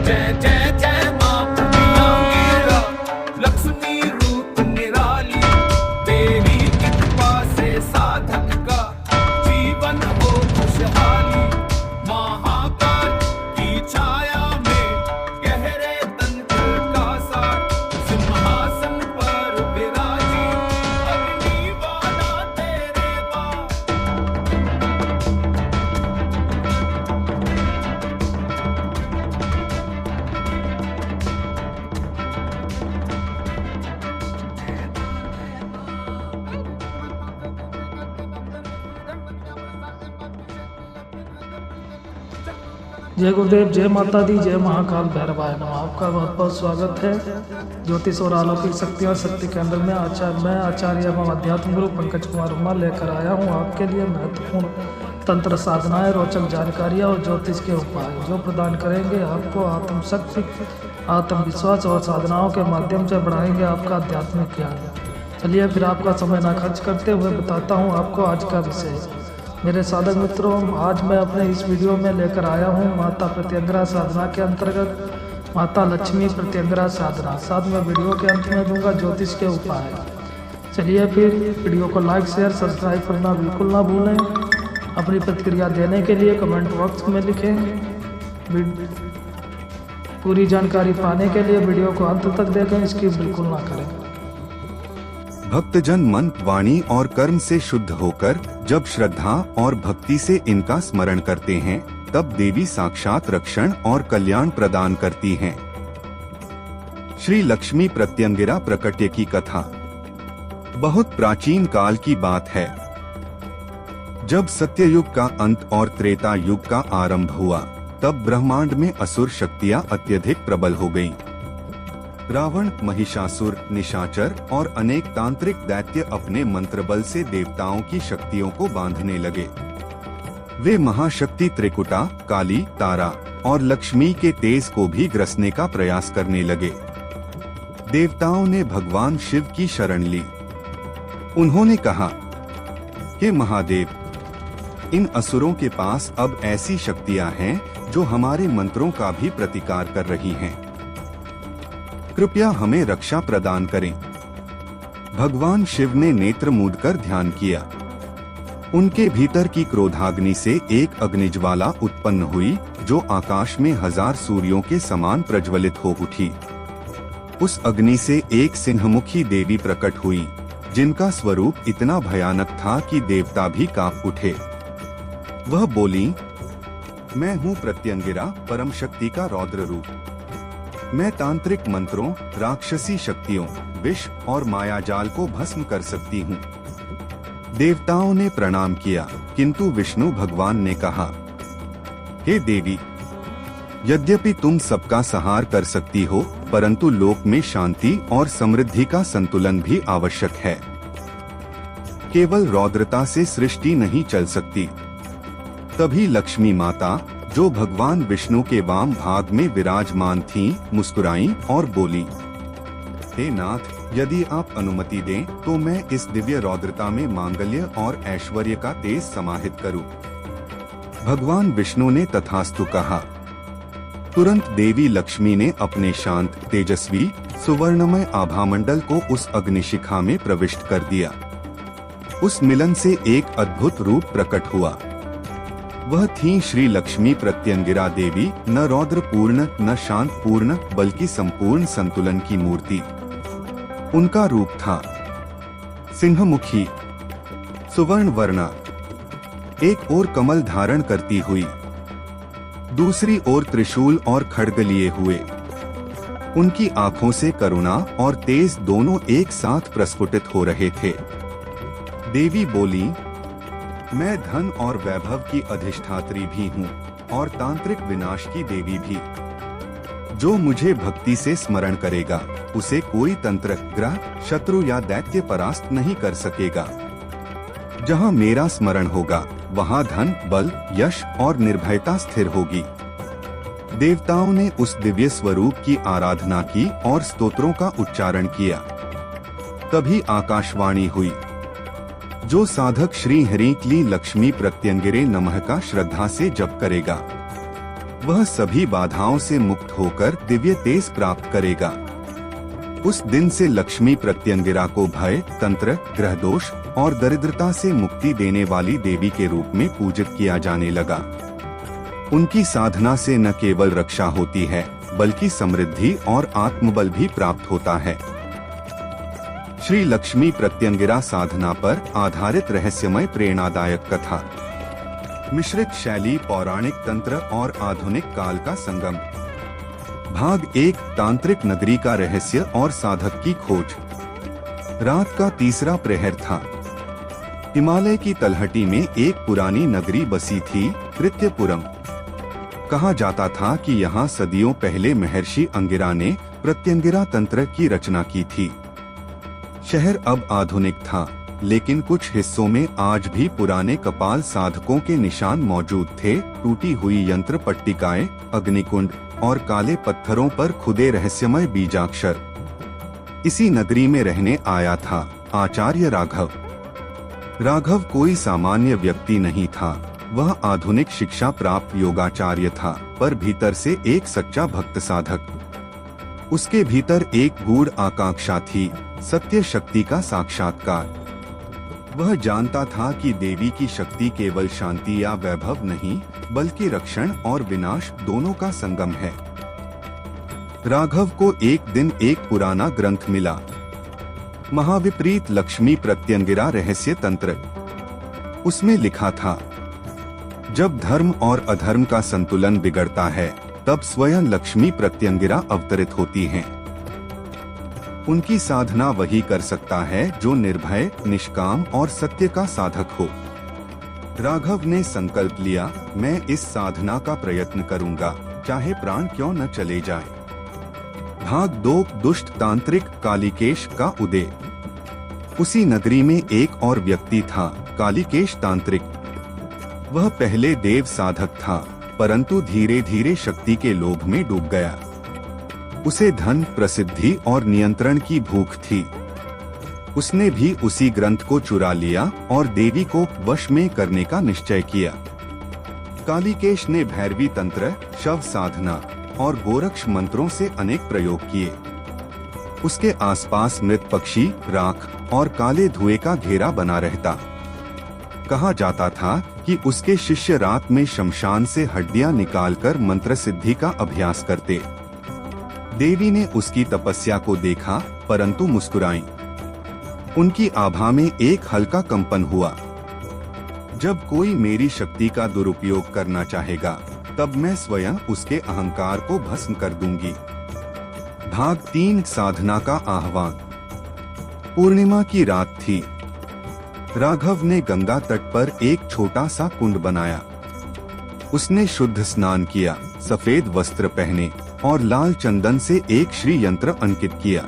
जय जय जय माँ प्रत्यांगिरा, लक्ष्मी रूप निराली, तेरी कृपा से साधक का जीवन हो खुशहाली। महाकाल की छाया में गहरे तंत्र का सार, सिंहासन पर विराजी अग्नि वाला तेरे बार। जय गुरुदेव, जय माता दी, जय महाकाल भैरवाय नमः। आपका बहुत बहुत स्वागत है ज्योतिष और अलौकिक शक्ति और शक्ति केंद्र में। मैं आचार्य एवं अध्यात्म गुरु पंकज कुमार वर्मा लेकर आया हूँ आपके लिए महत्वपूर्ण तंत्र साधनाएं, रोचक जानकारियाँ और ज्योतिष के उपाय जो प्रदान करेंगे आपको आत्मशक्ति, आत्मविश्वास और साधनाओं के माध्यम से बढ़ाएंगे आपका आध्यात्मिक ज्ञान। चलिए फिर आपका समय ना खर्च करते हुए बताता हूँ आपको आज का विषय। मेरे साधक मित्रों, आज मैं अपने इस वीडियो में लेकर आया हूँ माता प्रत्यंगिरा साधना के अंतर्गत माता लक्ष्मी प्रत्यंगिरा साधना। साथ में वीडियो के अंत में दूंगा ज्योतिष के उपाय। चलिए फिर वीडियो को लाइक शेयर सब्सक्राइब करना बिल्कुल ना भूलें। अपनी प्रतिक्रिया देने के लिए कमेंट बॉक्स में लिखें। पूरी जानकारी पाने के लिए वीडियो को अंत तक देखें, स्किप बिल्कुल ना करें। भक्तजन मन, वाणी और कर्म से शुद्ध होकर जब श्रद्धा और भक्ति से इनका स्मरण करते हैं, तब देवी साक्षात रक्षण और कल्याण प्रदान करती हैं। श्री लक्ष्मी प्रत्यंगिरा प्रकट्य की कथा बहुत प्राचीन काल की बात है। जब सत्ययुग का अंत और त्रेता युग का आरंभ हुआ, तब ब्रह्मांड में असुर शक्तियां अत्यधिक प्रबल हो गईं। रावण, महिषासुर, निशाचर और अनेक तांत्रिक दैत्य अपने मंत्र बल से देवताओं की शक्तियों को बांधने लगे। वे महाशक्ति त्रिकुटा, काली, तारा और लक्ष्मी के तेज को भी ग्रसने का प्रयास करने लगे। देवताओं ने भगवान शिव की शरण ली। उन्होंने कहा कि महादेव, इन असुरों के पास अब ऐसी शक्तियां हैं जो हमारे मंत्रों का भी प्रतिकार कर रही हैं। कृपया हमें रक्षा प्रदान करें। भगवान शिव ने नेत्र मूंदकर ध्यान किया। उनके भीतर की क्रोधाग्नि से एक अग्निज्वाला उत्पन्न हुई जो आकाश में 1000 सूर्यों के समान प्रज्वलित हो उठी। उस अग्नि से एक सिंहमुखी देवी प्रकट हुई, जिनका स्वरूप इतना भयानक था कि देवता भी कांप उठे। वह बोली, मैं हूँ प्रत्यंगिरा, परम शक्ति का रौद्र रूप। मैं तांत्रिक मंत्रों, राक्षसी शक्तियों, विष और मायाजाल को भस्म कर सकती हूँ। देवताओं ने प्रणाम किया, किंतु विष्णु भगवान ने कहा, हे देवी, यद्यपि तुम सबका संहार कर सकती हो, परंतु लोक में शांति और समृद्धि का संतुलन भी आवश्यक है। केवल रौद्रता से सृष्टि नहीं चल सकती। तभी लक्ष्मी माता, जो भगवान विष्णु के वाम भाग में विराजमान थीं, मुस्कुराईं और बोली, हे नाथ, यदि आप अनुमति दें तो मैं इस दिव्य रौद्रता में मांगल्य और ऐश्वर्य का तेज समाहित करूं। भगवान विष्णु ने तथास्तु कहा। तुरंत देवी लक्ष्मी ने अपने शांत, तेजस्वी, सुवर्णमय आभामंडल को उस अग्निशिखा में प्रविष्ट कर दिया। उस मिलन से एक अद्भुत रूप प्रकट हुआ। वह थी श्री लक्ष्मी प्रत्यंगिरा देवी, न रौद्र पूर्ण न शांत पूर्ण, बल्कि संपूर्ण संतुलन की मूर्ति। उनका रूप था सिंहमुखी, सुवर्ण वर्णा, एक ओर कमल धारण करती हुई, दूसरी ओर त्रिशूल और खड्ग लिए हुए। उनकी आंखों से करुणा और तेज दोनों एक साथ प्रस्फुटित हो रहे थे। देवी बोली, मैं धन और वैभव की अधिष्ठात्री भी हूँ और तांत्रिक विनाश की देवी भी। जो मुझे भक्ति से स्मरण करेगा, उसे कोई तंत्र, ग्रह, शत्रु या दैत्य परास्त नहीं कर सकेगा। जहाँ मेरा स्मरण होगा, वहाँ धन, बल, यश और निर्भयता स्थिर होगी। देवताओं ने उस दिव्य स्वरूप की आराधना की और स्तोत्रों का उच्चारण किया। तभी आकाशवाणी हुई, जो साधक श्री हरिक्ली लक्ष्मी प्रत्यंगिरे नमः का श्रद्धा से जप करेगा, वह सभी बाधाओं से मुक्त होकर दिव्य तेज प्राप्त करेगा। उस दिन से लक्ष्मी प्रत्यंगिरा को भय, तंत्र, ग्रह दोष और दरिद्रता से मुक्ति देने वाली देवी के रूप में पूजित किया जाने लगा। उनकी साधना से न केवल रक्षा होती है बल्कि समृद्धि और आत्मबल भी प्राप्त होता है। श्री लक्ष्मी प्रत्यंगिरा साधना पर आधारित रहस्यमय प्रेरणादायक कथा। मिश्रित शैली, पौराणिक तंत्र और आधुनिक काल का संगम। भाग 1, तांत्रिक नगरी का रहस्य और साधक की खोज। रात का तीसरा प्रहर था। हिमालय की तलहटी में एक पुरानी नगरी बसी थी, कृत्यपुरम। कहा जाता था कि यहाँ सदियों पहले महर्षि अंगिरा ने प्रत्यंगिरा तंत्र की रचना की थी। शहर अब आधुनिक था, लेकिन कुछ हिस्सों में आज भी पुराने कपाल साधकों के निशान मौजूद थे। टूटी हुई यंत्र पट्टिकाएं, अग्निकुंड और काले पत्थरों पर खुदे रहस्यमय बीजाक्षर। इसी नगरी में रहने आया था आचार्य राघव। राघव कोई सामान्य व्यक्ति नहीं था, वह आधुनिक शिक्षा प्राप्त योगाचार्य था, पर भीतर से एक सच्चा भक्त साधक। उसके भीतर एक गूढ़ आकांक्षा थी, सत्य शक्ति का साक्षात्कार। वह जानता था कि देवी की शक्ति केवल शांति या वैभव नहीं, बल्कि रक्षण और विनाश दोनों का संगम है। राघव को एक दिन एक पुराना ग्रंथ मिला, महाविपरीत लक्ष्मी प्रत्यंगिरा रहस्य तंत्र। उसमें लिखा था, जब धर्म और अधर्म का संतुलन बिगड़ता है, तब स्वयं लक्ष्मी प्रत्यंगिरा अवतरित होती हैं। उनकी साधना वही कर सकता है जो निर्भय, निष्काम और सत्य का साधक हो। राघव ने संकल्प लिया, मैं इस साधना का प्रयत्न करूंगा, चाहे प्राण क्यों न चले जाए। भाग 2, दुष्ट तांत्रिक कालिकेश का उदय। उसी नगरी में एक और व्यक्ति था, कालिकेश तांत्रिक। वह पहले देव साधक था, परंतु धीरे धीरे शक्ति के लोभ में डूब गया। उसे धन, प्रसिद्धि और नियंत्रण की भूख थी। उसने भी उसी ग्रंथ को चुरा लिया और देवी को वश में करने का निश्चय किया। कालिकेश ने भैरवी तंत्र, शव साधना और गोरक्ष मंत्रों से अनेक प्रयोग किए। उसके आसपास मृत पक्षी, राख और काले धुएं का घेरा बना रहता। कहा जाता था कि उसके शिष्य रात में शमशान से हड्डियां निकालकर मंत्र सिद्धि का अभ्यास करते। देवी ने उसकी तपस्या को देखा, परंतु मुस्कुराई। उनकी आभा में एक हल्का कंपन हुआ। जब कोई मेरी शक्ति का दुरुपयोग करना चाहेगा, तब मैं स्वयं उसके अहंकार को भस्म कर दूंगी। भाग 3, साधना का आह्वान। पूर्णिमा की रात थी। राघव ने गंगा तट पर एक छोटा सा कुंड बनाया। उसने शुद्ध स्नान किया, सफेद वस्त्र पहने और लाल चंदन से एक श्री यंत्र अंकित किया।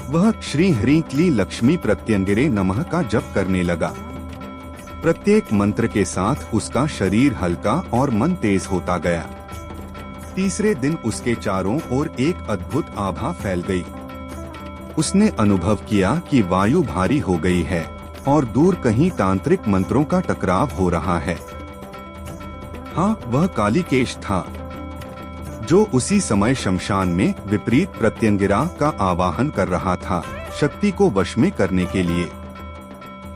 वह श्री ह्रीं क्लीं लक्ष्मी प्रत्यंगिरे नमः का जप करने लगा। प्रत्येक मंत्र के साथ उसका शरीर हल्का और मन तेज होता गया। तीसरे दिन उसके चारों ओर एक अद्भुत आभा फैल गई। उसने अनुभव किया कि वायु भारी हो गई है और दूर कहीं तांत्रिक मंत्रों का टकराव हो रहा है। हाँ, वह कालिकेश था, जो उसी समय शमशान में विपरीत प्रत्यंगिरा का आवाहन कर रहा था, शक्ति को वश में करने के लिए।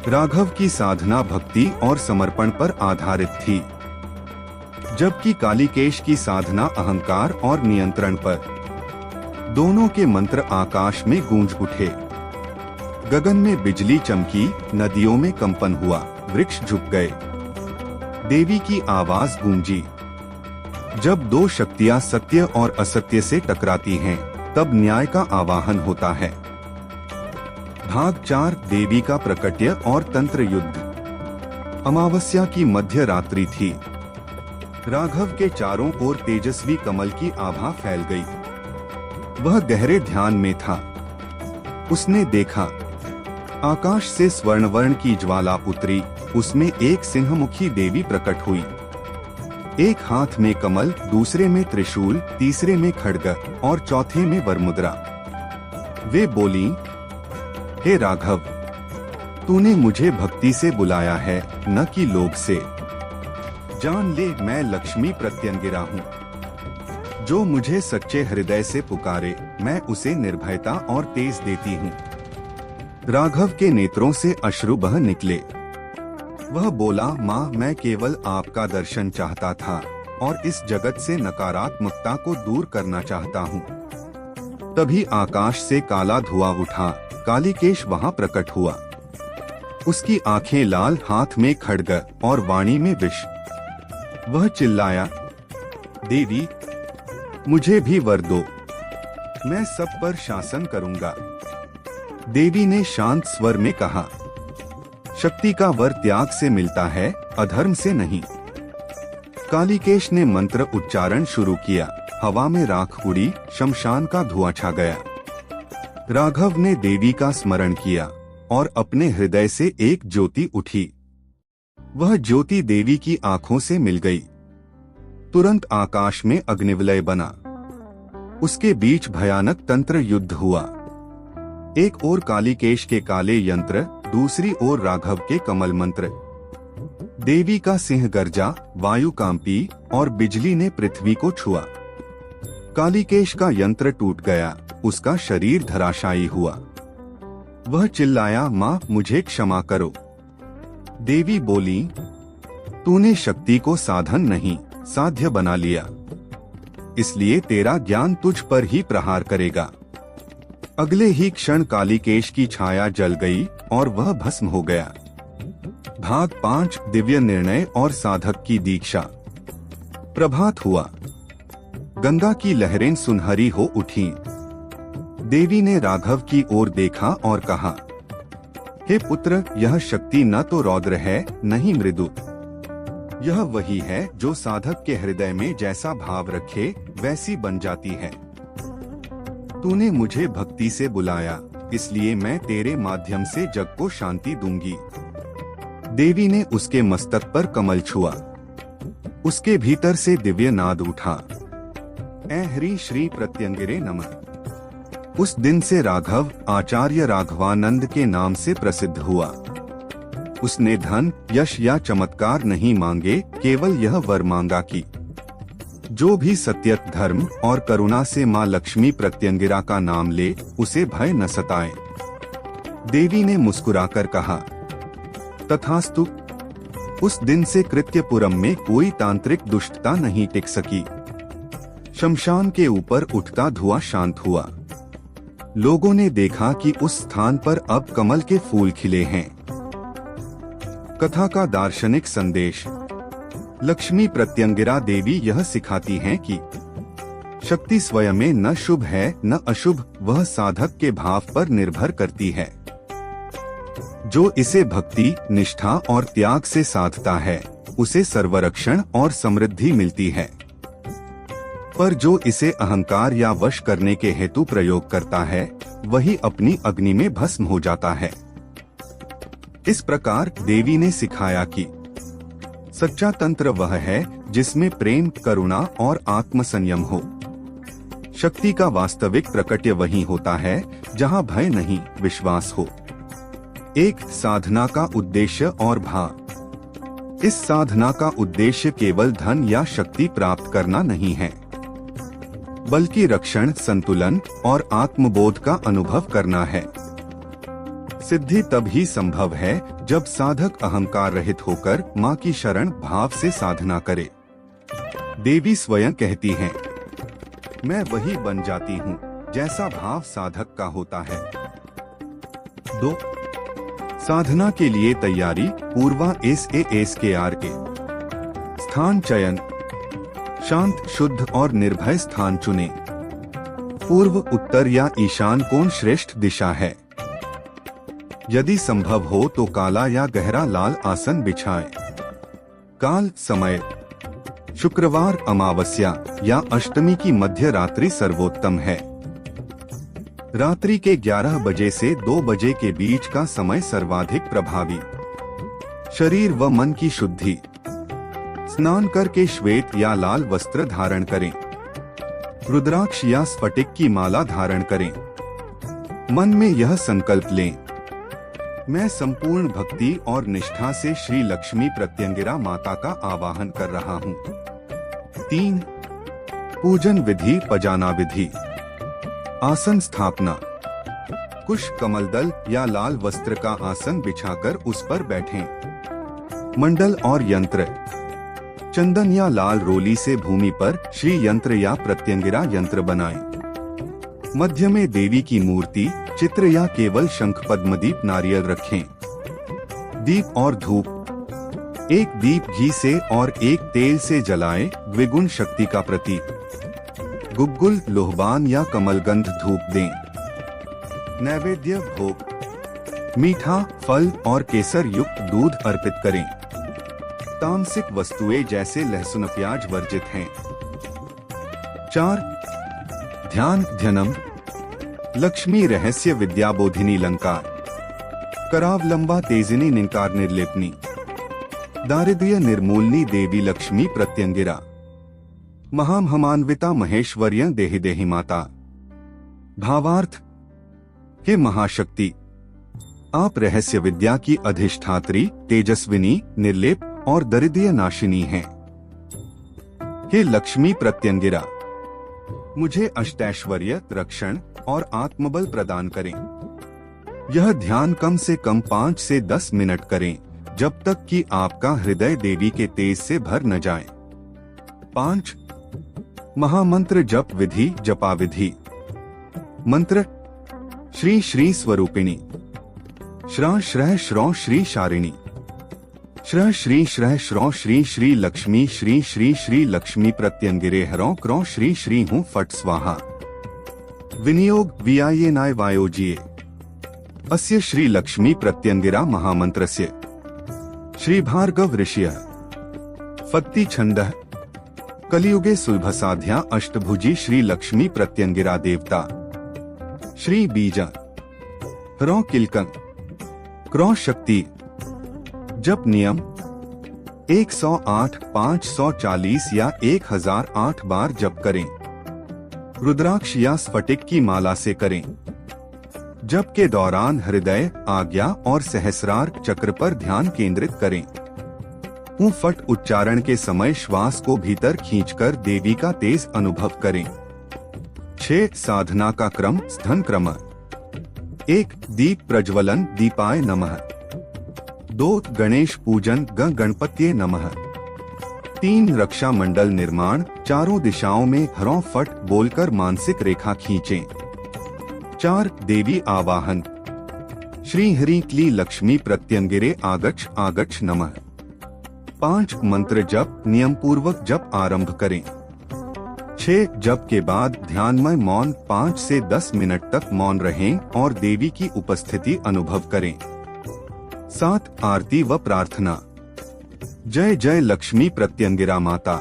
राघव की साधना भक्ति और समर्पण पर आधारित थी, जबकि कालिकेश की साधना अहंकार और नियंत्रण पर। दोनों के मंत्र आकाश में गूंज उठे। गगन में बिजली चमकी, नदियों में कंपन हुआ, वृक्ष झुक गए। देवी की आवाज गूंजी। जब दो शक्तियां सत्य और असत्य से टकराती हैं, तब न्याय का आवाहन होता है। भाग 4, देवी का प्रकट्य और तंत्र युद्ध। अमावस्या की मध्य रात्रि थी। राघव के चारों ओर तेजस्वी कमल की आभा फैल गई। वह गहरे ध्यान में था। उसने देखा, आकाश से स्वर्णवर्ण की ज्वाला उतरी, उसमें एक सिंहमुखी देवी प्रकट हुई। एक हाथ में कमल, दूसरे में त्रिशूल, तीसरे में खड्ग और चौथे में वरमुद्रा। वे बोली, हे जान ले मैं लक्ष्मी प्रत्यंगिरा हूँ। जो मुझे सच्चे हृदय से पुकारे मैं उसे निर्भयता और तेज देती हूँ। राघव के नेत्रों से अश्रु बह निकले। वह बोला, माँ मैं केवल आपका दर्शन चाहता था और इस जगत से नकारात्मकता को दूर करना चाहता हूँ। तभी आकाश से काला धुआं उठा। कालिकेश वहाँ प्रकट हुआ। उसकी आंखें लाल, हाथ में खड्ग और वाणी में विष। वह चिल्लाया, देवी मुझे भी वर दो, मैं सब पर शासन करूंगा। देवी ने शांत स्वर में कहा, शक्ति का वर त्याग से मिलता है, अधर्म से नहीं। कालिकेश ने मंत्र उच्चारण शुरू किया। हवा में राख उड़ी, शमशान का धुआं छा गया। राघव ने देवी का स्मरण किया और अपने हृदय से एक ज्योति उठी। वह ज्योति देवी की आंखों से मिल गई। तुरंत आकाश में अग्निविलय बना। उसके बीच भयानक तंत्र युद्ध हुआ। एक ओर कालिकेश के काले यंत्र, दूसरी ओर राघव के कमल मंत्र। देवी का सिंह गर्जा, वायु कांपी और बिजली ने पृथ्वी को छुआ। कालिकेश का यंत्र टूट गया, उसका शरीर धराशायी हुआ। वह चिल्लाया, माँ मुझे क्षमा करो। देवी बोली, तूने शक्ति को साधन नहीं साध्य बना लिया, इसलिए तेरा ज्ञान तुझ पर ही प्रहार करेगा। अगले ही क्षण कालिकेश की छाया जल गई और वह भस्म हो गया। भाग 5 दिव्य निर्णय और साधक की दीक्षा। प्रभात हुआ। गंगा की लहरें सुनहरी हो उठीं। देवी ने राघव की ओर देखा और कहा, हे पुत्र, यह शक्ति न तो रौद्र है न ही मृदु। यह वही है जो साधक के हृदय में जैसा भाव रखे वैसी बन जाती है। तूने मुझे भक्ति से बुलाया, इसलिए मैं तेरे माध्यम से जग को शांति दूंगी। देवी ने उसके मस्तक पर कमल छुआ। उसके भीतर से दिव्य नाद उठा, ऐ ह्री श्री प्रत्यंगिरे नमः। उस दिन से राघव आचार्य राघवानंद के नाम से प्रसिद्ध हुआ। उसने धन, यश या चमत्कार नहीं मांगे, केवल यह वर मांगा कि जो भी सत्य, धर्म और करुणा से माँ लक्ष्मी प्रत्यंगिरा का नाम ले, उसे भय न सताए। देवी ने मुस्कुराकर कहा, तथास्तु। उस दिन से कृत्यपुरम में कोई तांत्रिक दुष्टता नहीं टिक सकी। शमशान के ऊपर उठता धुआं शांत हुआ। लोगों ने देखा कि उस स्थान पर अब कमल के फूल खिले हैं। कथा का दार्शनिक संदेश। लक्ष्मी प्रत्यंगिरा देवी यह सिखाती हैं कि शक्ति स्वयं में न शुभ है न अशुभ, वह साधक के भाव पर निर्भर करती है। जो इसे भक्ति, निष्ठा और त्याग से साधता है, उसे सर्वरक्षण और समृद्धि मिलती है। पर जो इसे अहंकार या वश करने के हेतु प्रयोग करता है, वही अपनी अग्नि में भस्म हो जाता है। इस प्रकार देवी ने सिखाया कि सच्चा तंत्र वह है जिसमें प्रेम, करुणा और आत्मसंयम हो। शक्ति का वास्तविक प्रकट्य वही होता है जहाँ भय नहीं, विश्वास हो। एक साधना का उद्देश्य और भाव। इस साधना का उद्देश्य केवल धन या शक्ति प्राप्त करना नहीं है, बल्कि रक्षण, संतुलन और आत्मबोध का अनुभव करना है। सिद्धि तब ही संभव है जब साधक अहंकार रहित होकर माँ की शरण भाव से साधना करे। देवी स्वयं कहती हैं, मैं वही बन जाती हूँ जैसा भाव साधक का होता है। 2. साधना के लिए तैयारी। पूर्वा SASKRA। स्थान चयन। शांत, शुद्ध और निर्भय स्थान चुने। पूर्व, उत्तर या ईशान कोण श्रेष्ठ दिशा है। यदि संभव हो तो काला या गहरा लाल आसन बिछाएं। काल, समय शुक्रवार, अमावस्या या अष्टमी की मध्य रात्रि सर्वोत्तम है। रात्रि के 11 बजे से 2 बजे के बीच का समय सर्वाधिक प्रभावी। शरीर व मन की शुद्धि। स्नान करके श्वेत या लाल वस्त्र धारण करें। रुद्राक्ष या स्फटिक की माला धारण करें। मन में यह संकल्प लें, मैं संपूर्ण भक्ति और निष्ठा से श्री लक्ष्मी प्रत्यंगिरा माता का आवाहन कर रहा हूँ। 3. पूजन विधि। पजाना विधि। आसन स्थापना। कुश कमलदल या लाल वस्त्र का आसन बिछाकर उस पर बैठें। मंडल और यंत्र। चंदन या लाल रोली से भूमि पर श्री यंत्र या प्रत्यंगिरा यंत्र बनाएं। मध्य में देवी की मूर्ति, चित्र या केवल शंख पद्मदीप नारियल रखें। दीप और धूप। एक दीप घी से और एक तेल से जलाएं, द्विगुण शक्ति का प्रतीक। गुग्गुल, लोहबान या कमलगंध धूप दें। नैवेद्य भोग। मीठा, फल और केसर युक्त दूध अर्पित करें। तामसिक वस्तुएं जैसे लहसुन प्याज वर्जित हैं। 4. ध्यान ध्यानम। लक्ष्मी रहस्य विद्या बोधिनी लंकार। करावलंबा तेजिनी निंकार निर्लेपनी। दारिद्र्य निर्मूलनी देवी लक्ष्मी प्रत्यंगिरा। महामहिमान्विता महेश्वर्य देहि देहि माता। भावार्थ। हे महाशक्ति, आप रहस्य विद्या की अधिष्ठात्री, तेजस्विनी, निर्लेप और दरिद्र नाशिनी हैं। हे लक्ष्मी प्रत्यंगिरा, मुझे अष्टैश्वर्य, रक्षण और आत्मबल प्रदान करें। यह ध्यान कम से कम 5 से 10 मिनट करें, जब तक कि आपका हृदय देवी के तेज से भर न जाए। 5. महामंत्र जप विधि। जपा विधि। मंत्र। श्री श्री स्वरूपिणी। श्रा श्रह श्रौ श्री शारिणी। श्र श्री श्रह श्रौ श्री श्री लक्ष्मी। श्री श्री श्री लक्ष्मी प्रत्यंगिरे हरौ क्रौ श्री श्री हूँ फट स्वाहा। विनियोग। वियायेनाय वायोजिये। अस्य श्री लक्ष्मी प्रत्यंगिरा महामंत्रस्य। श्री भार्गव ऋषियः। फत्ति छन्दः। कलियुगे सुलभसाध्या अष्टभुजी श्री लक्ष्मी प्रत्यंगिरा देवता। श्री बीज। ह्रौ किलकं। क्रौ शक्ति। जप नियम। 108, 540 या 1008 बार जप करें। रुद्राक्ष या स्फटिक की माला से करें। जप के दौरान हृदय, आज्ञा और सहस्रार चक्र पर ध्यान केंद्रित करें। फट उच्चारण के समय श्वास को भीतर खींचकर देवी का तेज अनुभव करें। 6. साधना का क्रम। धन क्रम। 1. दीप प्रज्वलन। दीपाय नमः। 2. गणेश पूजन। गणपत्ये नमः। 3. रक्षा मंडल निर्माण। चारों दिशाओं में ह्रौ फट बोलकर मानसिक रेखा खींचें। 4. देवी आवाहन। श्री हरि क्ली लक्ष्मी प्रत्यंगिरे आगच्छ आगच्छ नमः। 5. मंत्र जप। नियम पूर्वक जप आरंभ करें। 6. जप के बाद ध्यानमय मौन 5 से 10 मिनट तक मौन रहें और देवी की उपस्थिति अनुभव करें। 7. आरती व प्रार्थना। जय जय लक्ष्मी प्रत्यंगिरा माता,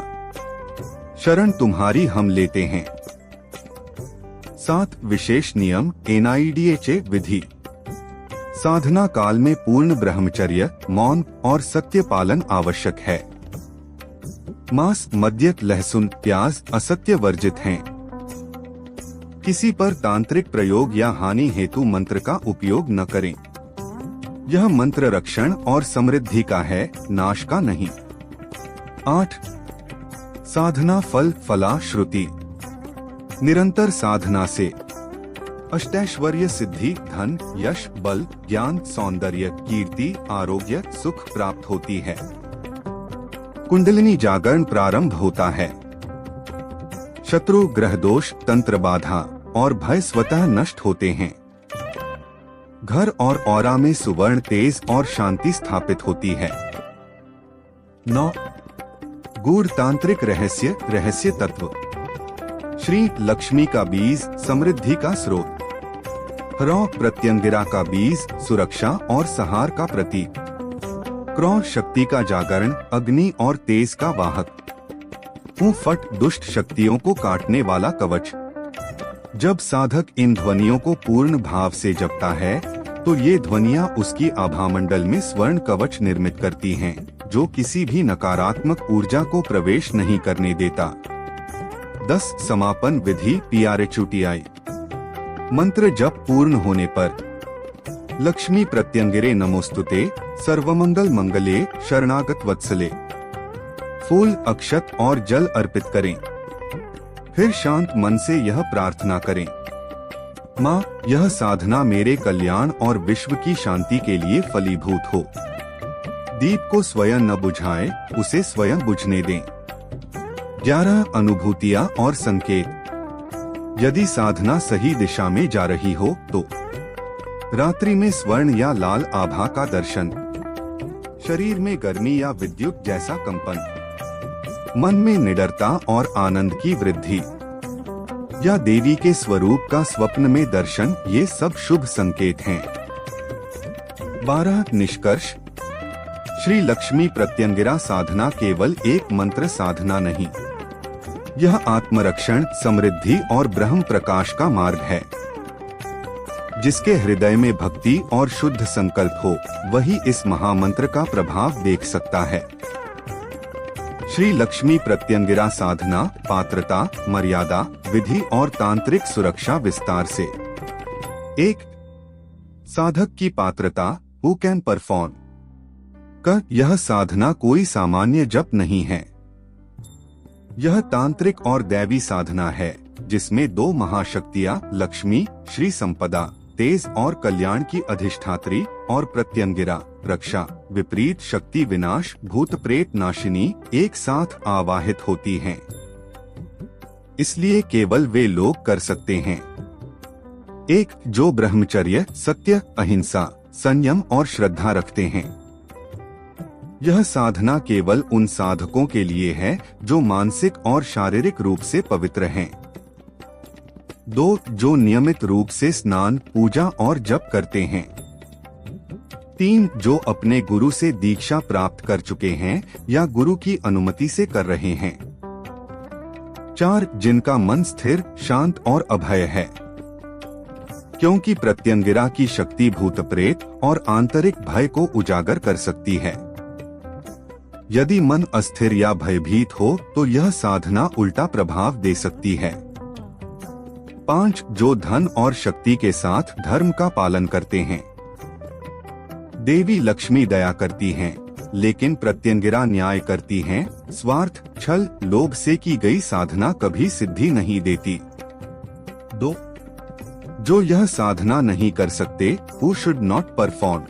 शरण तुम्हारी हम लेते हैं। 7. विशेष नियम। NIDHA विधि। साधना काल में पूर्ण ब्रह्मचर्य, मौन और सत्य पालन आवश्यक है। मांस, मद्य, लहसुन, प्याज असत्य वर्जित हैं। किसी पर तांत्रिक प्रयोग या हानि हेतु मंत्र का उपयोग न करें। यह मंत्र रक्षण और समृद्धि का है, नाश का नहीं। 8. साधना फल। फला श्रुति। निरंतर साधना से अष्टैश्वर्य सिद्धि, धन, यश, बल, ज्ञान, सौंदर्य, कीर्ति, आरोग्य, सुख प्राप्त होती है। कुंडलिनी जागरण प्रारंभ होता है। शत्रु, ग्रह दोष, तंत्र बाधा और भय स्वतः नष्ट होते हैं। घर और औरा में सुवर्ण तेज और शांति स्थापित होती है। 9. गूढ़ तांत्रिक रहस्य। रहस्य तत्व। श्री लक्ष्मी का बीज समृद्धि का स्रोत। ह्रौ प्रत्यंगिरा का बीज सुरक्षा और सहार का प्रतीक। क्रौ शक्ति का जागरण, अग्नि और तेज का वाहक। फट दुष्ट शक्तियों को काटने वाला कवच। जब साधक इन ध्वनियों को पूर्ण भाव से जपता है तो ये ध्वनियाँ उसकी आभामंडल में स्वर्ण कवच निर्मित करती हैं, जो किसी भी नकारात्मक ऊर्जा को प्रवेश नहीं करने देता। 10. समापन विधि। PRHUTI। मंत्र जप पूर्ण होने पर लक्ष्मी प्रत्यंगिरे नमोस्तुते, सर्वमंगल मंगले, शरणागत वत्सले। फूल, अक्षत और जल अर्पित करें। फिर शांत मन से यह प्रार्थना करें, माँ, यह साधना मेरे कल्याण और विश्व की शांति के लिए फलीभूत हो। दीप को स्वयं न बुझाए, उसे स्वयं बुझने दें। 11 अनुभूतियाँ और संकेत। यदि साधना सही दिशा में जा रही हो तो रात्रि में स्वर्ण या लाल आभा का दर्शन, शरीर में गर्मी या विद्युत जैसा कंपन, मन में निडरता और आनंद की वृद्धि, या देवी के स्वरूप का स्वप्न में दर्शन, ये सब शुभ संकेत हैं। 12 निष्कर्ष। श्री लक्ष्मी प्रत्यंगिरा साधना केवल एक मंत्र साधना नहीं, यह आत्मरक्षण, समृद्धि और ब्रह्म प्रकाश का मार्ग है। जिसके हृदय में भक्ति और शुद्ध संकल्प हो, वही इस महामंत्र का प्रभाव देख सकता है। श्री लक्ष्मी प्रत्यंगिरा साधना, पात्रता, मर्यादा, विधि और तांत्रिक सुरक्षा विस्तार से। 1. साधक की पात्रता, हु कैन परफॉर्म। यह साधना कोई सामान्य जप नहीं है। यह तांत्रिक और दैवी साधना है, जिसमें 2 महाशक्तियां लक्ष्मी, श्री संपदा, तेज और कल्याण की अधिष्ठात्री, और प्रत्यंगिरा, रक्षा, विपरीत शक्ति विनाश, भूत प्रेत नाशिनी, एक साथ आवाहित होती हैं। इसलिए केवल वे लोग कर सकते हैं। 1. जो ब्रह्मचर्य, सत्य, अहिंसा, संयम और श्रद्धा रखते हैं। यह साधना केवल उन साधकों के लिए है जो मानसिक और शारीरिक रूप से पवित्र हैं। 2. जो नियमित रूप से स्नान, पूजा और जप करते हैं। 3. जो अपने गुरु से दीक्षा प्राप्त कर चुके हैं या गुरु की अनुमति से कर रहे हैं। 4. जिनका मन स्थिर, शांत और अभय है, क्योंकि प्रत्यंगिरा की शक्ति भूत प्रेत और आंतरिक भय को उजागर कर सकती है। यदि मन अस्थिर या भयभीत हो तो यह साधना उल्टा प्रभाव दे सकती है। 5. जो धन और शक्ति के साथ धर्म का पालन करते हैं। देवी लक्ष्मी दया करती हैं, लेकिन प्रत्यंगिरा न्याय करती हैं। स्वार्थ, छल, लोभ से की गई साधना कभी सिद्धि नहीं देती। 2. जो यह साधना नहीं कर सकते, हु शुड नॉट परफॉर्म।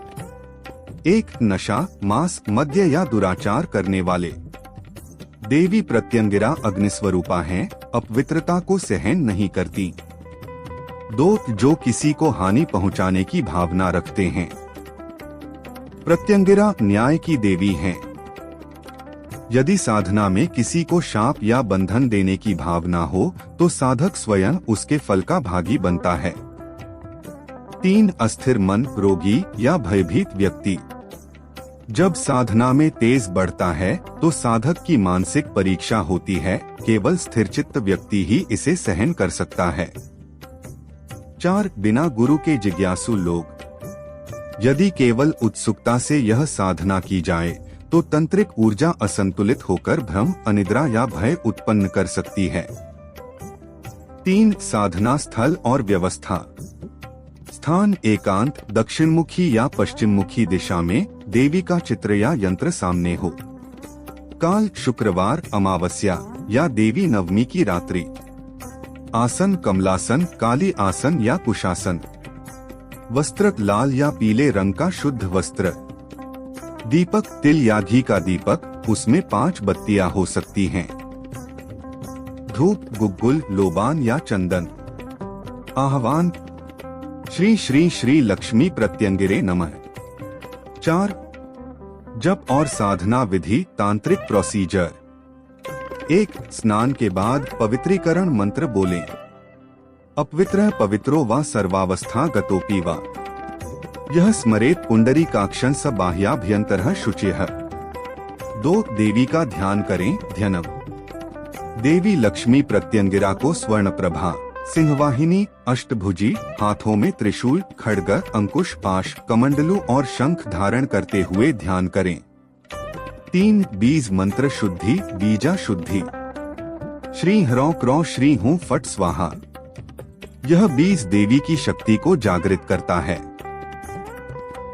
1. नशा, मांस, मद्य या दुराचार करने वाले। देवी प्रत्यंगिरा अग्निस्वरूपा हैं, अपवित्रता को सहन नहीं करती। 2. जो किसी को हानि पहुंचाने की भावना रखते हैं। प्रत्यंगिरा न्याय की देवी हैं। यदि साधना में किसी को शाप या बंधन देने की भावना हो तो साधक स्वयं उसके फल का भागी बनता है। 3. अस्थिर मन, रोगी या भयभीत व्यक्ति। जब साधना में तेज बढ़ता है तो साधक की मानसिक परीक्षा होती है, केवल स्थिरचित्त व्यक्ति ही इसे सहन कर सकता है। 4. बिना गुरु के जिज्ञासु लोग। यदि केवल उत्सुकता से यह साधना की जाए तो तंत्रिक ऊर्जा असंतुलित होकर भ्रम, अनिद्रा या भय उत्पन्न कर सकती है। 3. साधना स्थल और व्यवस्था। स्थान एकांत, दक्षिणमुखी या पश्चिममुखी दिशा में, देवी का चित्र या यंत्र सामने हो। काल, शुक्रवार, अमावस्या या देवी नवमी की रात्रि। आसन, कमलासन, काली आसन या कुशासन। वस्त्र, लाल या पीले रंग का शुद्ध वस्त्र। दीपक, तिल या घी का दीपक, उसमें 5 बत्तियां हो सकती हैं। धूप, गुग्गुल, लोबान या चंदन। आह्वान, श्री श्री श्री लक्ष्मी प्रत्यंगिरे नमः। 4. जप और साधना विधि, तांत्रिक प्रोसीजर। 1. स्नान के बाद पवित्रीकरण मंत्र बोलें। अपवित्रः पवित्रो वा सर्वावस्था गतोपि वा। यह स्मरेत पुंडरीकाक्षं स बाह्याभ्यंतरः शुचिः। 2. देवी का ध्यान करें, ध्यानम। देवी लक्ष्मी प्रत्यंगिरा को स्वर्ण प्रभा, सिंहवाहिनी, अष्टभुजी, हाथों में त्रिशूल, खड्ग, अंकुश, पाश, कमंडलू और शंख धारण करते हुए ध्यान करें। 3. बीज मंत्र शुद्धि, बीजा शुद्धि। श्री ह्रौं क्रौं श्री हूं फट स्वाहा। यह बीज देवी की शक्ति को जागृत करता है।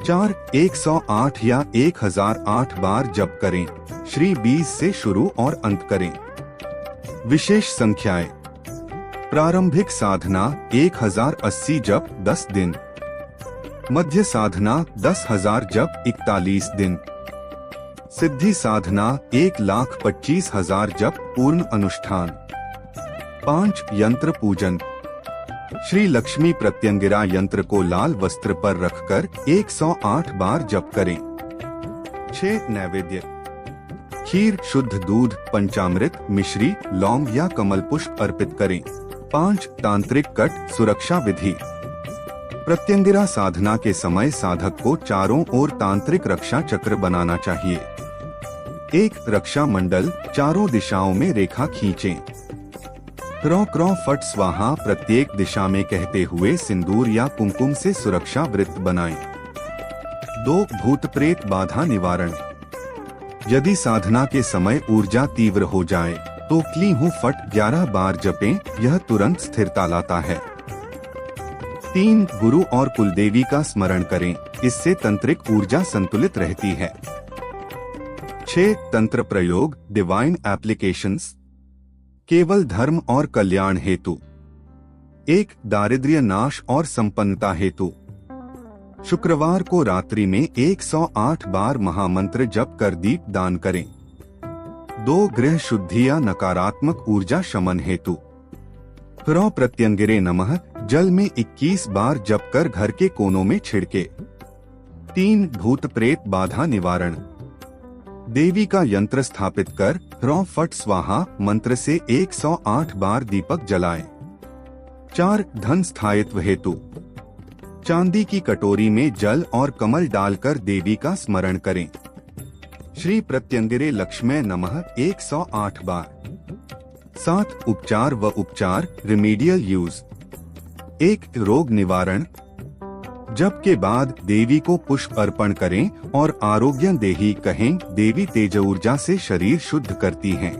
4. 108 या 1008 बार जप करें। श्री 20 से शुरू और अंत करें। विशेष संख्याएं: प्रारंभिक साधना 1080 जप 10 दिन, मध्य साधना 10,000 जप 41 दिन, सिद्धि साधना 1,25,000 जप पूर्ण अनुष्ठान। 5. यंत्र पूजन। श्री लक्ष्मी प्रत्यंगिरा यंत्र को लाल वस्त्र पर रखकर 108 बार जप करें। 6. नैवेद्य: खीर, शुद्ध दूध, पंचामृत, मिश्री, लौंग या कमल पुष्प अर्पित करें। 5. तांत्रिक कट सुरक्षा विधि। प्रत्यंगिरा साधना के समय साधक को चारों ओर तांत्रिक रक्षा चक्र बनाना चाहिए। 1. रक्षा मंडल, चारों दिशाओं में रेखा खींचें। क्रों क्रों फट स्वाहा प्रत्येक दिशा में कहते हुए सिंदूर या कुमकुम से सुरक्षा वृत्त बनाएं। 2. भूत प्रेत बाधा निवारण। यदि साधना के समय ऊर्जा तीव्र हो जाए तो क्ली हूँ फट 11 बार जपें, यह तुरंत स्थिरता लाता है। 3. गुरु और कुलदेवी का स्मरण करें, इससे तंत्रिक ऊर्जा संतुलित रहती है। 6. तंत्र प्रयोग डिवाइन एप्लीकेशंस, केवल धर्म और कल्याण हेतु। 1. दारिद्र्य नाश और संपन्नता हेतु। शुक्रवार को रात्रि में 108 बार महामंत्र जप कर दीप दान करें। 2. गृह शुद्धि या नकारात्मक ऊर्जा शमन हेतु। ह्रौं प्रत्यंगिरे नमः जल में 21 बार जप कर घर के कोनों में छिड़के। 3. भूत प्रेत बाधा निवारण। देवी का यंत्र स्थापित कर ह्रौं फट स्वाहा मंत्र से 108 बार दीपक जलाएं। 4. धन स्थायित्व हेतु। चांदी की कटोरी में जल और कमल डालकर देवी का स्मरण करें। श्री प्रत्यंगिरे लक्ष्मै नमः 108 बार। 7. उपचार व उपचार रिमीडियल यूज। 1. रोग निवारण। जप के बाद देवी को पुष्प अर्पण करें और आरोग्य देही कहें। देवी तेज ऊर्जा से शरीर शुद्ध करती हैं।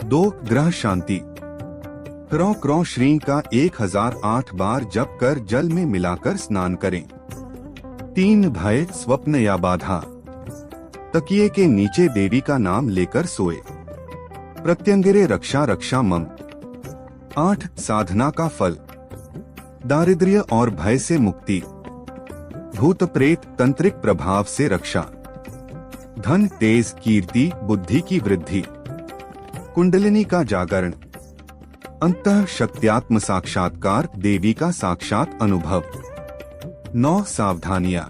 2. ग्रह शांति। क्रों क्रों श्री का 1008 बार जप कर जल में मिलाकर स्नान करें। 3. भय, स्वप्न या बाधा। तकिए के नीचे देवी का नाम लेकर सोए। प्रत्यंगिरे रक्षा रक्षा मम। 8. साधना का फल। दारिद्र्य और भय से मुक्ति, भूत प्रेत तंत्रिक प्रभाव से रक्षा, धन तेज कीर्ति बुद्धि की वृद्धि, कुंडलिनी का जागरण, अंतः शक्त्यात्म साक्षात्कार देवी का साक्षात अनुभव। 9. सावधानियां।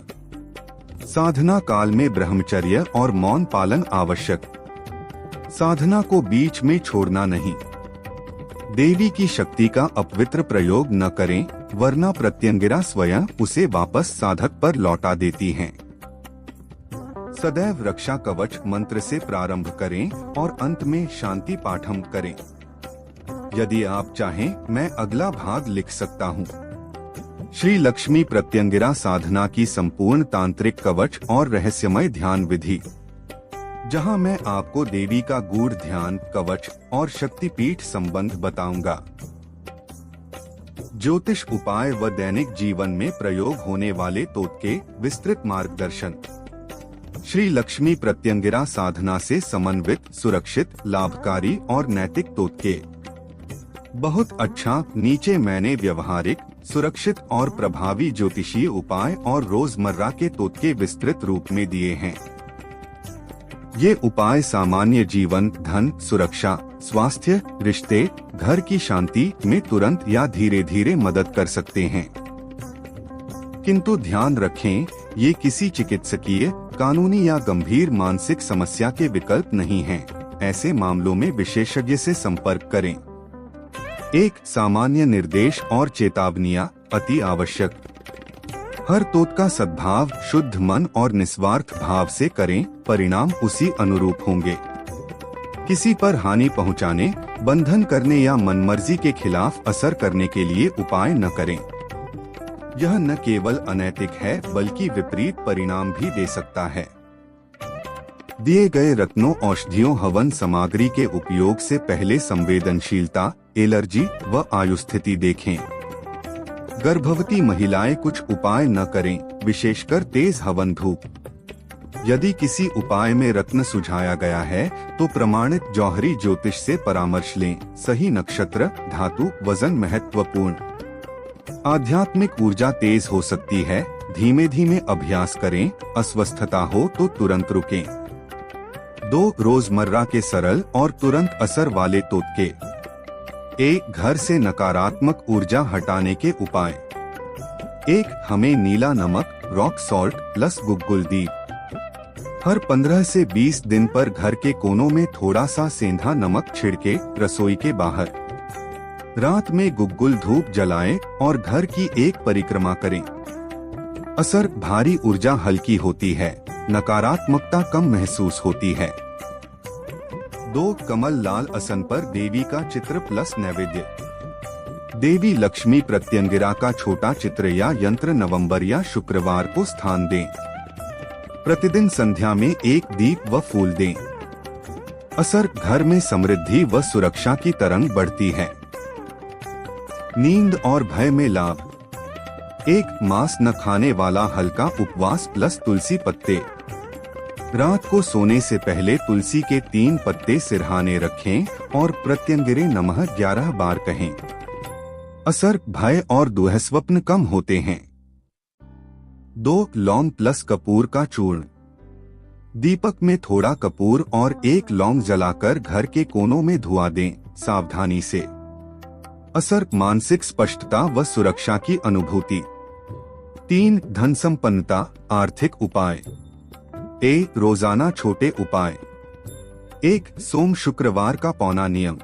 साधना काल में ब्रह्मचर्य और मौन पालन आवश्यक। साधना को बीच में छोड़ना नहीं। देवी की शक्ति का अपवित्र प्रयोग न करें, वरना प्रत्यंगिरा स्वयं उसे वापस साधक पर लौटा देती हैं। सदैव रक्षा कवच मंत्र से प्रारंभ करें और अंत में शांति पाठम करें। यदि आप चाहें मैं अगला भाग लिख सकता हूँ। श्री लक्ष्मी प्रत्यंगिरा साधना की संपूर्ण तांत्रिक कवच और रहस्यमय ध्यान विधि, जहां मैं आपको देवी का गूढ़ ध्यान कवच और शक्तिपीठ संबंध बताऊंगा। ज्योतिष उपाय व दैनिक जीवन में प्रयोग होने वाले तोतके विस्तृत मार्गदर्शन। श्री लक्ष्मी प्रत्यंगिरा साधना से समन्वित, सुरक्षित, लाभकारी और नैतिक तोतके। बहुत अच्छा। नीचे मैंने व्यवहारिक, सुरक्षित और प्रभावी ज्योतिषीय उपाय और रोजमर्रा के तोतके विस्तृत रूप में दिए हैं। ये उपाय सामान्य जीवन, धन, सुरक्षा, स्वास्थ्य, रिश्ते, घर की शांति में तुरंत या धीरे धीरे मदद कर सकते हैं। किंतु ध्यान रखें, ये किसी चिकित्सकीय, कानूनी या गंभीर मानसिक समस्या के विकल्प नहीं हैं। ऐसे मामलों में विशेषज्ञ से संपर्क करें। 1. सामान्य निर्देश और चेतावनियां अति आवश्यक। हर तोतका सद्भाव, शुद्ध मन और निस्वार्थ भाव से करें, परिणाम उसी अनुरूप होंगे। किसी पर हानि पहुंचाने, बंधन करने या मनमर्जी के खिलाफ असर करने के लिए उपाय न करें। यह न केवल अनैतिक है बल्कि विपरीत परिणाम भी दे सकता है। दिए गए रत्नों, औषधियों, हवन सामग्री के उपयोग से पहले संवेदनशीलता, एलर्जी व आयु स्थिति देखें। गर्भवती महिलाएं कुछ उपाय न करें, विशेषकर तेज हवन धूप। यदि किसी उपाय में रत्न सुझाया गया है तो प्रमाणित जौहरी ज्योतिष से परामर्श लें। सही नक्षत्र, धातु, वजन महत्वपूर्ण। आध्यात्मिक ऊर्जा तेज हो सकती है, धीमे धीमे अभ्यास करें। अस्वस्थता हो तो तुरंत रुकें। 2 रोजमर्रा के सरल और तुरंत असर वाले टोटके। 1 घर से नकारात्मक ऊर्जा हटाने के उपाय। 1 हमें नीला नमक, रॉक सॉल्ट प्लस गुग्गुल दीप। हर 15 से 20 दिन पर घर के कोनों में थोड़ा सा सेंधा नमक छिड़के रसोई के बाहर। रात में गुग्गुल धूप जलाएं और घर की एक परिक्रमा करें। असर, भारी ऊर्जा हल्की होती है, नकारात्मकता कम महसूस होती है। 2 कमल लाल आसन पर देवी का चित्र प्लस नैवेद्य। देवी लक्ष्मी प्रत्यंगिरा का छोटा चित्र या यंत्र नवंबर या शुक्रवार को स्थान दें। प्रतिदिन संध्या में 1 दीप व फूल दें। असर, घर में समृद्धि व सुरक्षा की तरंग बढ़ती है। नींद और भय में लाभ। 1 मांस न खाने वाला हल्का उपवास प्लस तुलसी पत्ते। रात को सोने से पहले तुलसी के 3 पत्ते सिरहाने रखें और प्रत्यंगिरे नमः 11 बार कहें। असर, भय और दुःस्वप्न कम होते हैं। 2 लौंग प्लस कपूर का चूर्ण। दीपक में थोड़ा कपूर और 1 लौंग जलाकर घर के कोनों में धुआं दें, सावधानी से। असर, मानसिक स्पष्टता व सुरक्षा की अनुभूति। 3 धन संपन्नता, आर्थिक उपाय। रोजाना छोटे उपाय। 1 सोम शुक्रवार का पौना नियम।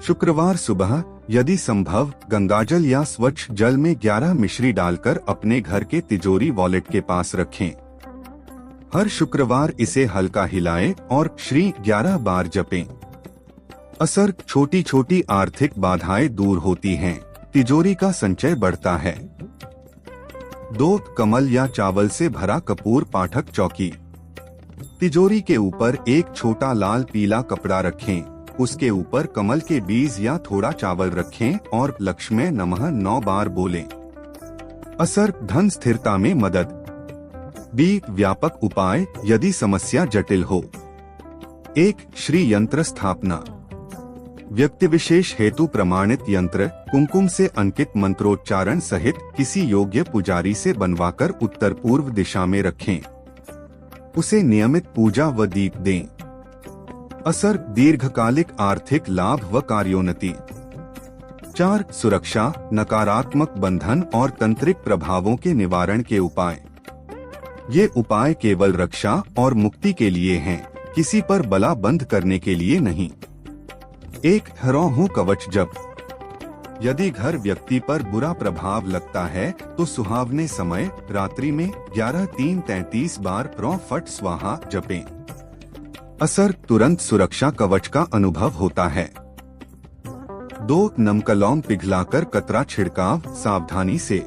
शुक्रवार सुबह यदि संभव गंगाजल या स्वच्छ जल में 11 मिश्री डालकर अपने घर के तिजोरी वॉलेट के पास रखें। हर शुक्रवार इसे हल्का हिलाएं और श्री 11 बार जपें। असर, छोटी छोटी आर्थिक बाधाएं दूर होती हैं, तिजोरी का संचय बढ़ता है। 2 कमल या चावल से भरा कपूर पाठक चौकी। तिजोरी के ऊपर एक छोटा लाल पीला कपड़ा रखें, उसके ऊपर कमल के बीज या थोड़ा चावल रखें और लक्ष्मी नमः 9 बार बोलें। असर, धन स्थिरता में मदद। 2 व्यापक उपाय यदि समस्या जटिल हो। 1 श्री यंत्र स्थापना। व्यक्ति विशेष हेतु प्रमाणित यंत्र कुमकुम से अंकित मंत्रोच्चारण सहित किसी योग्य पुजारी से बनवाकर उत्तर पूर्व दिशा में रखें। उसे नियमित पूजा व दीप दें। असर, दीर्घकालिक आर्थिक लाभ व कार्योन्नति। 4 सुरक्षा, नकारात्मक बंधन और तंत्रिक प्रभावों के निवारण के उपाय। ये उपाय केवल रक्षा और मुक्ति के लिए हैं, किसी पर बला बंद करने के लिए नहीं। 1 हरों कवच जप। यदि घर व्यक्ति पर बुरा प्रभाव लगता है तो सुहावने समय रात्रि में 11-3-33 बार प्रो फट स्वाहा जपें। असर, तुरंत सुरक्षा कवच का अनुभव होता है। 2 नमकलौंग पिघलाकर कतरा छिड़काव, सावधानी से।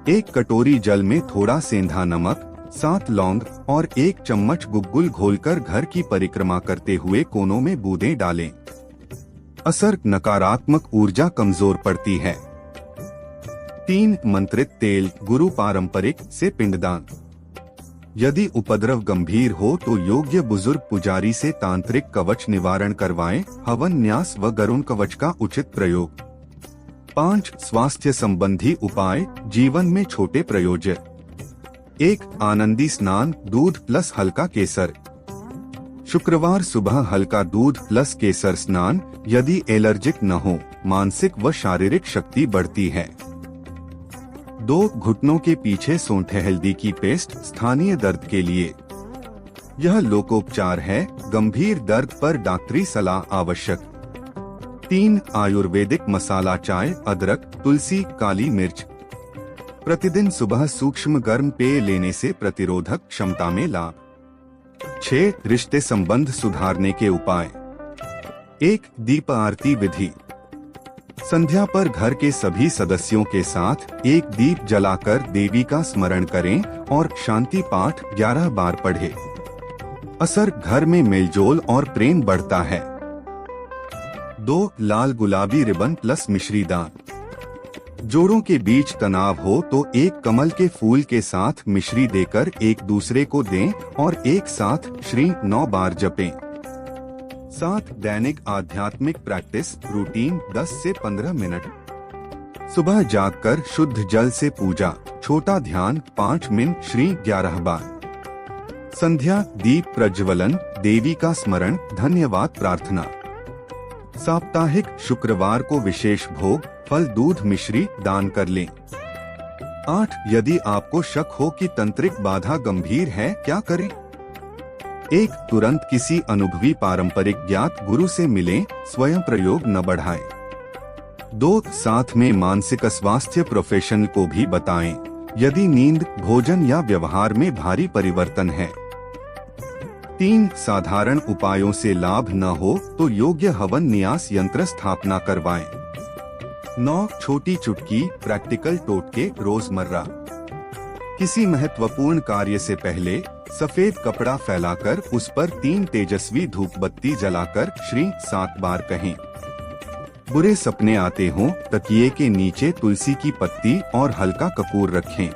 1 कटोरी जल में थोड़ा सेंधा नमक, 7 लौंग और 1 चम्मच गुग्गुल घोलकर घर की परिक्रमा करते हुए कोनों में बूंदें डालें। असर, नकारात्मक ऊर्जा कमजोर पड़ती है। 3 मंत्रित तेल, गुरु पारंपरिक से पिंडदान। यदि उपद्रव गंभीर हो तो योग्य बुजुर्ग पुजारी से तांत्रिक कवच निवारण करवाएं, हवन न्यास व गरुण कवच का उचित प्रयोग। 5 स्वास्थ्य संबंधी उपाय, जीवन में छोटे प्रयोज्य। 1 आनंदी स्नान, दूध प्लस हल्का केसर। शुक्रवार सुबह हल्का दूध प्लस केसर स्नान, यदि एलर्जिक न हो, मानसिक व शारीरिक शक्ति बढ़ती है। 2 घुटनों के पीछे सौंठे हल्दी की पेस्ट, स्थानीय दर्द के लिए। यह लोकोपचार है, गंभीर दर्द पर डॉक्टरी सलाह आवश्यक। 3 आयुर्वेदिक मसाला चाय, अदरक, तुलसी, काली मिर्च। प्रतिदिन सुबह सूक्ष्म गर्म पेय लेने से प्रतिरोधक क्षमता में लाभ। 6 रिश्ते संबंध सुधारने के उपाय। 1 दीप आरती विधि। संध्या पर घर के सभी सदस्यों के साथ 1 दीप जलाकर देवी का स्मरण करें और शांति पाठ 11 बार पढ़ें। असर, घर में मेलजोल और प्रेम बढ़ता है। 2 लाल गुलाबी रिबन प्लस मिश्री दान। जोड़ों के बीच तनाव हो तो एक कमल के फूल के साथ मिश्री देकर एक दूसरे को दें और एक साथ श्री 9 बार जपें। 7 दैनिक आध्यात्मिक प्रैक्टिस रूटीन 10 से 15 मिनट। सुबह जागकर शुद्ध जल से पूजा, छोटा ध्यान 5 मिनट श्री 11 बार। संध्या दीप प्रज्वलन, देवी का स्मरण, धन्यवाद प्रार्थना। साप्ताहिक शुक्रवार को विशेष भोग, फल दूध मिश्री दान कर लें। 8 यदि आपको शक हो कि तंत्रिक बाधा गंभीर है, क्या करें? 1 तुरंत किसी अनुभवी पारंपरिक ज्ञात गुरु से मिलें, स्वयं प्रयोग न बढ़ाएं। 2 साथ में मानसिक स्वास्थ्य प्रोफेशनल को भी बताएं, यदि नींद, भोजन या व्यवहार में भारी परिवर्तन है। 3 साधारण उपायों से लाभ न हो तो योग्य हवन न्यास यंत्र स्थापना करवाएं। 9 छोटी चुटकी प्रैक्टिकल टोटके रोजमर्रा। किसी महत्वपूर्ण कार्य से पहले सफेद कपड़ा फैलाकर उस पर 3 तेजस्वी धूप बत्ती जलाकर श्री 7 बार कहें। बुरे सपने आते हों, तकिए के नीचे तुलसी की पत्ती और हल्का कपूर रखें।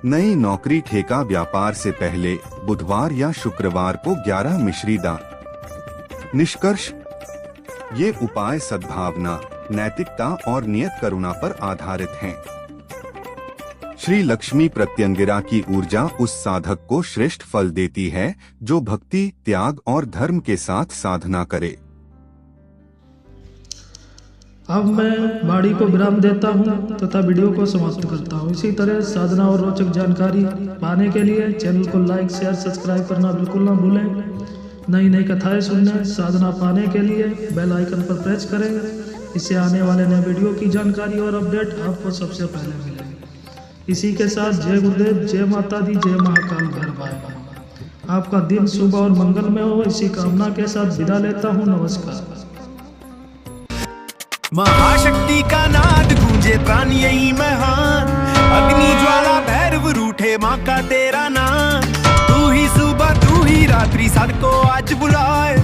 नई नौकरी ठेका व्यापार से पहले बुधवार या शुक्रवार को 11 मिश्री दान। निष्कर्ष, ये उपाय सद्भावना, नैतिकता और नियत करुणा पर आधारित हैं। श्री लक्ष्मी प्रत्यंगिरा की ऊर्जा उस साधक को श्रेष्ठ फल देती है जो भक्ति, त्याग और धर्म के साथ साधना करे। अब मैं वाणी को विराम देता हूं तथा वीडियो को समाप्त करता हूं। इसी तरह साधना और रोचक जानकारी पाने के लिए चैनल को लाइक, शेयर, सब्सक्राइब करना बिल्कुल ना भूलें। नई नई कथाएं सुनने, साधना पाने के लिए बेल आइकन पर प्रेस करें। इससे आने वाले नए वीडियो की जानकारी और अपडेट आपको सबसे पहले मिलेगी। इसी के साथ जय गुरुदेव, जय माता दी, जय महाकाल भैरवाय। आपका दिन शुभ और मंगलमय हो, इसी कामना के साथ विदा लेता हूँ। नमस्कार। महाशक्ति का नाद गूंजे प्राण यही महान, अग्नि ज्वाला भैरव रूठे माँ का तेरा नाम। तू ही सुबह तू ही रात्रि सबको आज बुलाए।